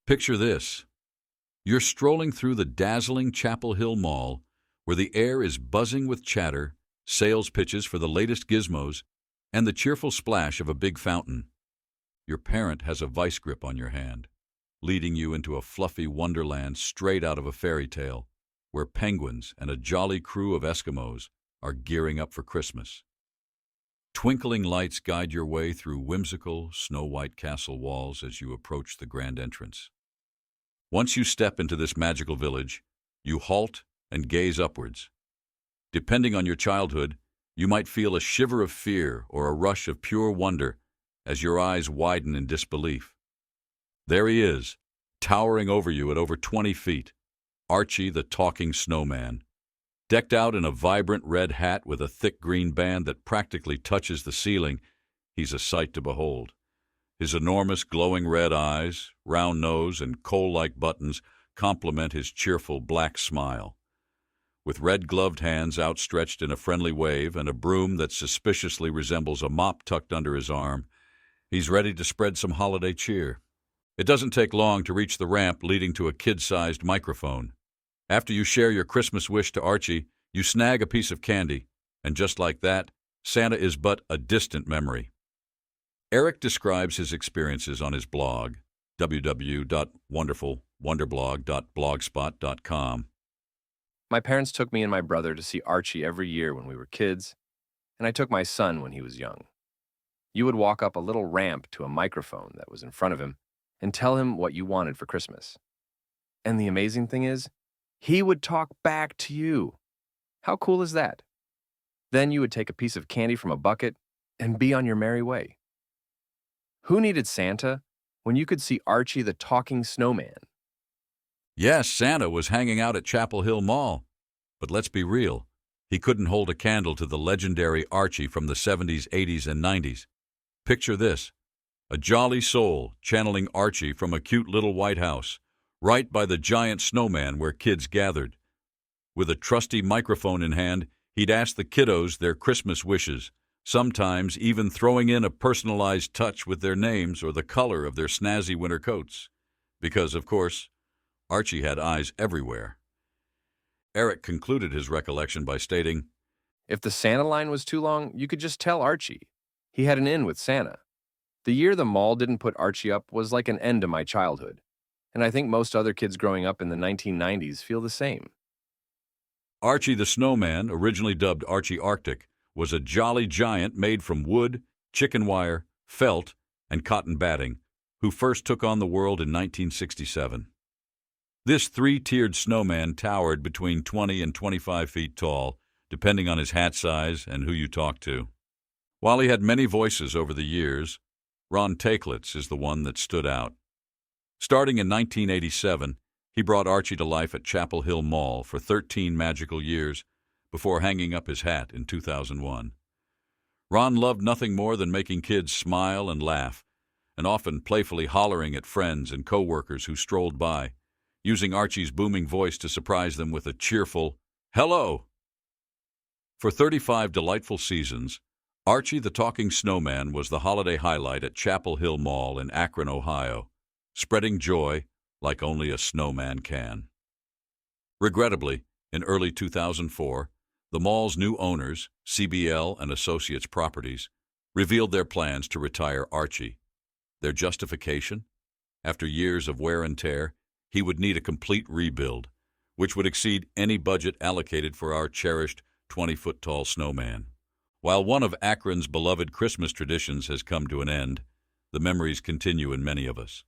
Picture this. You're strolling through the dazzling Chapel Hill Mall, where the air is buzzing with chatter, sales pitches for the latest gizmos, and the cheerful splash of a big fountain. Your parent has a vice grip on your hand, leading you into a fluffy wonderland straight out of a fairy tale, where penguins and a jolly crew of Eskimos are gearing up for Christmas. Twinkling lights guide your way through whimsical, snow-white castle walls as you approach the grand entrance. Once you step into this magical village, you halt and gaze upwards. Depending on your childhood, you might feel a shiver of fear or a rush of pure wonder as your eyes widen in disbelief. There he is, towering over you at over 20 feet, Archie the Talking Snowman. Decked out in a vibrant red hat with a thick green band that practically touches the ceiling, he's a sight to behold. His enormous glowing red eyes, round nose, and coal-like buttons complement his cheerful black smile. With red-gloved hands outstretched in a friendly wave and a broom that suspiciously resembles a mop tucked under his arm, he's ready to spread some holiday cheer. It doesn't take long to reach the ramp leading to a kid-sized microphone. After you share your Christmas wish to Archie, you snag a piece of candy, and just like that, Santa is but a distant memory. Eric describes his experiences on his blog, www.wonderfulwonderblog.blogspot.com. My parents took me and my brother to see Archie every year when we were kids, and I took my son when he was young. You would walk up a little ramp to a microphone that was in front of him and tell him what you wanted for Christmas. And the amazing thing is, he would talk back to you. How cool is that? Then you would take a piece of candy from a bucket and be on your merry way. Who needed Santa when you could see Archie the Talking Snowman? Yes, Santa was hanging out at Chapel Hill Mall. But let's be real, he couldn't hold a candle to the legendary Archie from the 70s, 80s, and 90s. Picture this, a jolly soul channeling Archie from a cute little white house, right by the giant snowman where kids gathered. With a trusty microphone in hand, he'd ask the kiddos their Christmas wishes, sometimes even throwing in a personalized touch with their names or the color of their snazzy winter coats. Because, of course, Archie had eyes everywhere. Eric concluded his recollection by stating, If the Santa line was too long, you could just tell Archie. He had an in with Santa. The year the mall didn't put Archie up was like an end to my childhood. And I think most other kids growing up in the 1990s feel the same. Archie the Snowman, originally dubbed Archie Arctic, was a jolly giant made from wood, chicken wire, felt, and cotton batting, who first took on the world in 1967. This three-tiered snowman towered between 20 and 25 feet tall, depending on his hat size and who you talked to. While he had many voices over the years, Ron Takelitz is the one that stood out. Starting in 1987, he brought Archie to life at Chapel Hill Mall for 13 magical years before hanging up his hat in 2001. Ron loved nothing more than making kids smile and laugh, and often playfully hollering at friends and co-workers who strolled by, using Archie's booming voice to surprise them with a cheerful, "Hello!" For 35 delightful seasons, Archie the Talking Snowman was the holiday highlight at Chapel Hill Mall in Akron, Ohio, spreading joy like only a snowman can. Regrettably, in early 2004, the mall's new owners, CBL and Associates Properties, revealed their plans to retire Archie. Their justification? After years of wear and tear, he would need a complete rebuild, which would exceed any budget allocated for our cherished 20-foot-tall snowman. While one of Akron's beloved Christmas traditions has come to an end, the memories continue in many of us.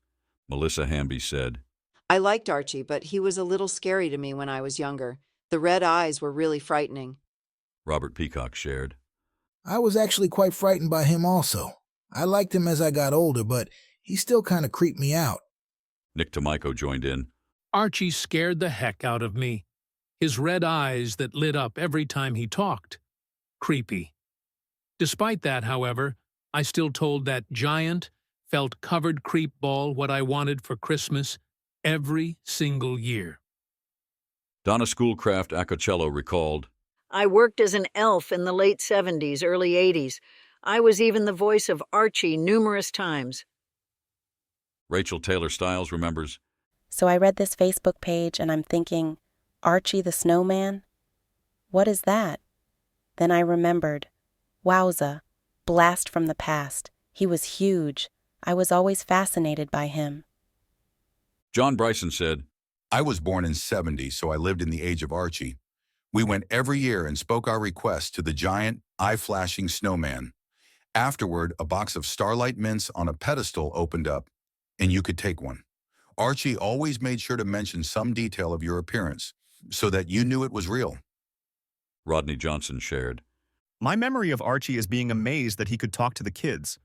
Melissa Hamby said, I liked Archie, but he was a little scary to me when I was younger. The red eyes were really frightening. Robert Peacock shared, I was actually quite frightened by him also. I liked him as I got older, but he still kind of creeped me out. Nick Tomiko joined in. Archie scared the heck out of me. His red eyes that lit up every time he talked. Creepy. Despite that, however, I still told that giant, felt-covered creep ball what I wanted for Christmas every single year. Donna Schoolcraft Acochello recalled, I worked as an elf in the late 70s, early 80s. I was even the voice of Archie numerous times. Rachel Taylor Stiles remembers, So I read this Facebook page and I'm thinking, Archie the Snowman? What is that? Then I remembered. Wowza, blast from the past. He was huge. I was always fascinated by him. John Bryson said, I was born in '70, so I lived in the age of Archie. We went every year and spoke our requests to the giant, eye-flashing snowman. Afterward, a box of Starlight Mints on a pedestal opened up, and you could take one. Archie always made sure to mention some detail of your appearance, so that you knew it was real. Rodney Johnson shared. My memory of Archie is being amazed that he could talk to the kids.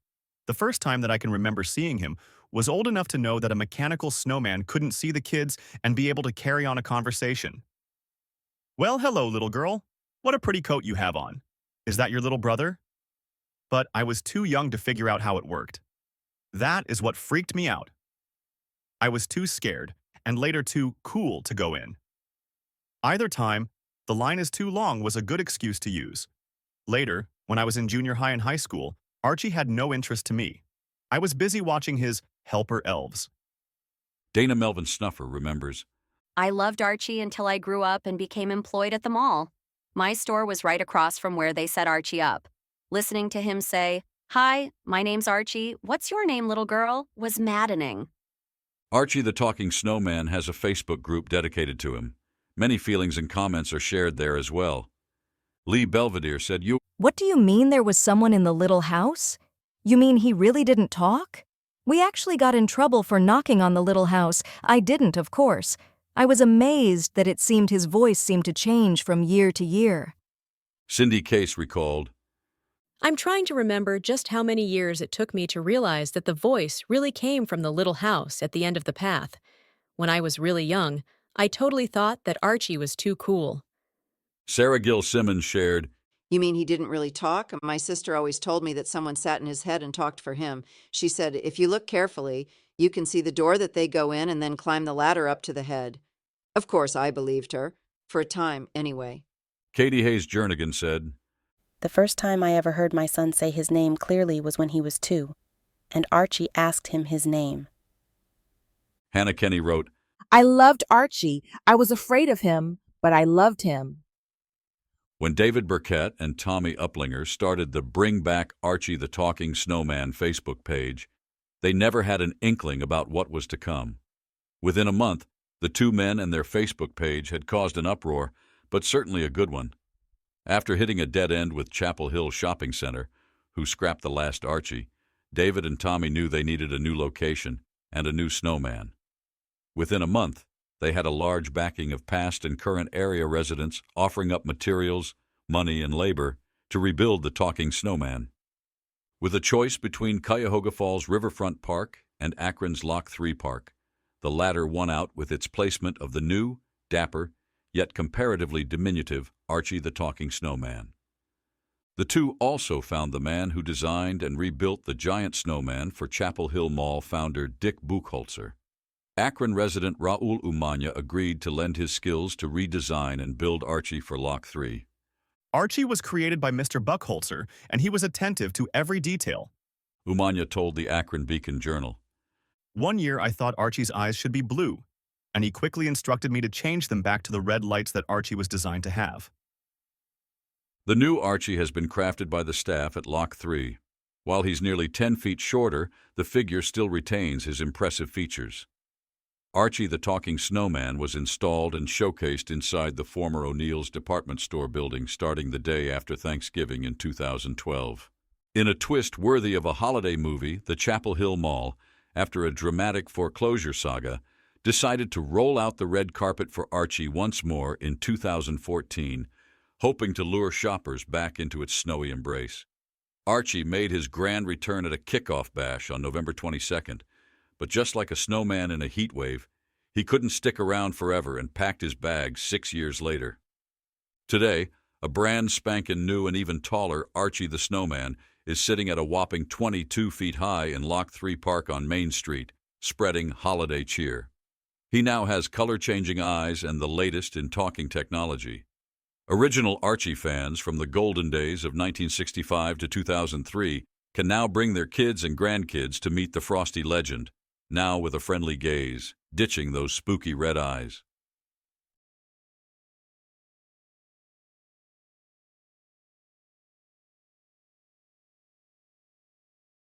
The first time that I can remember seeing him was old enough to know that a mechanical snowman couldn't see the kids and be able to carry on a conversation. Well, hello, little girl. What a pretty coat you have on. Is that your little brother? But I was too young to figure out how it worked. That is what freaked me out. I was too scared, and later too cool to go in. Either time, the line is too long was a good excuse to use. Later, when I was in junior high and high school, Archie had no interest to me. I was busy watching his helper elves. Dana Melvin Snuffer remembers, I loved Archie until I grew up and became employed at the mall. My store was right across from where they set Archie up. Listening to him say, "Hi, my name's Archie. What's your name, little girl?" was maddening. Archie the Talking Snowman has a Facebook group dedicated to him. Many feelings and comments are shared there as well. Lee Belvedere said, What do you mean there was someone in the little house? You mean he really didn't talk? We actually got in trouble for knocking on the little house. I didn't, of course. I was amazed that it seemed his voice seemed to change from year to year. Cindy Case recalled, I'm trying to remember just how many years it took me to realize that the voice really came from the little house at the end of the path. When I was really young, I totally thought that Archie was too cool. Sarah Gill Simmons shared, You mean he didn't really talk? My sister always told me that someone sat in his head and talked for him. She said, if you look carefully, you can see the door that they go in and then climb the ladder up to the head. Of course, I believed her. For a time, anyway. Katie Hayes Jernigan said, The first time I ever heard my son say his name clearly was when he was 2, and Archie asked him his name. Hannah Kenny wrote, I loved Archie. I was afraid of him, but I loved him. When David Burkett and Tommy Uplinger started the Bring Back Archie the Talking Snowman Facebook page, they never had an inkling about what was to come. Within a month, the two men and their Facebook page had caused an uproar, but certainly a good one. After hitting a dead end with Chapel Hill Shopping Center, who scrapped the last Archie, David and Tommy knew they needed a new location and a new snowman. Within a month, they had a large backing of past and current area residents offering up materials, money, and labor to rebuild the Talking Snowman. With a choice between Cuyahoga Falls Riverfront Park and Akron's Loch 3 Park, the latter won out with its placement of the new, dapper, yet comparatively diminutive Archie the Talking Snowman. The two also found the man who designed and rebuilt the giant snowman for Chapel Hill Mall founder Dick Buchholzer. Akron resident Raul Umanya agreed to lend his skills to redesign and build Archie for Loch 3. Archie was created by Mr. Buchholzer, and he was attentive to every detail. Umanya told the Akron Beacon Journal. One year I thought Archie's eyes should be blue, and he quickly instructed me to change them back to the red lights that Archie was designed to have. The new Archie has been crafted by the staff at Loch 3. While he's nearly 10 feet shorter, the figure still retains his impressive features. Archie the Talking Snowman was installed and showcased inside the former O'Neill's department store building starting the day after Thanksgiving in 2012. In a twist worthy of a holiday movie, the Chapel Hill Mall, after a dramatic foreclosure saga, decided to roll out the red carpet for Archie once more in 2014, hoping to lure shoppers back into its snowy embrace. Archie made his grand return at a kickoff bash on November 22nd, but just like a snowman in a heat wave, he couldn't stick around forever and packed his bags 6 years later. Today, a brand spanking new and even taller Archie the Snowman is sitting at a whopping 22 feet high in Loch 3 Park on Main Street, spreading holiday cheer. He now has color-changing eyes and the latest in talking technology. Original Archie fans from the golden days of 1965 to 2003 can now bring their kids and grandkids to meet the frosty legend. now with a friendly gaze, ditching those spooky red eyes.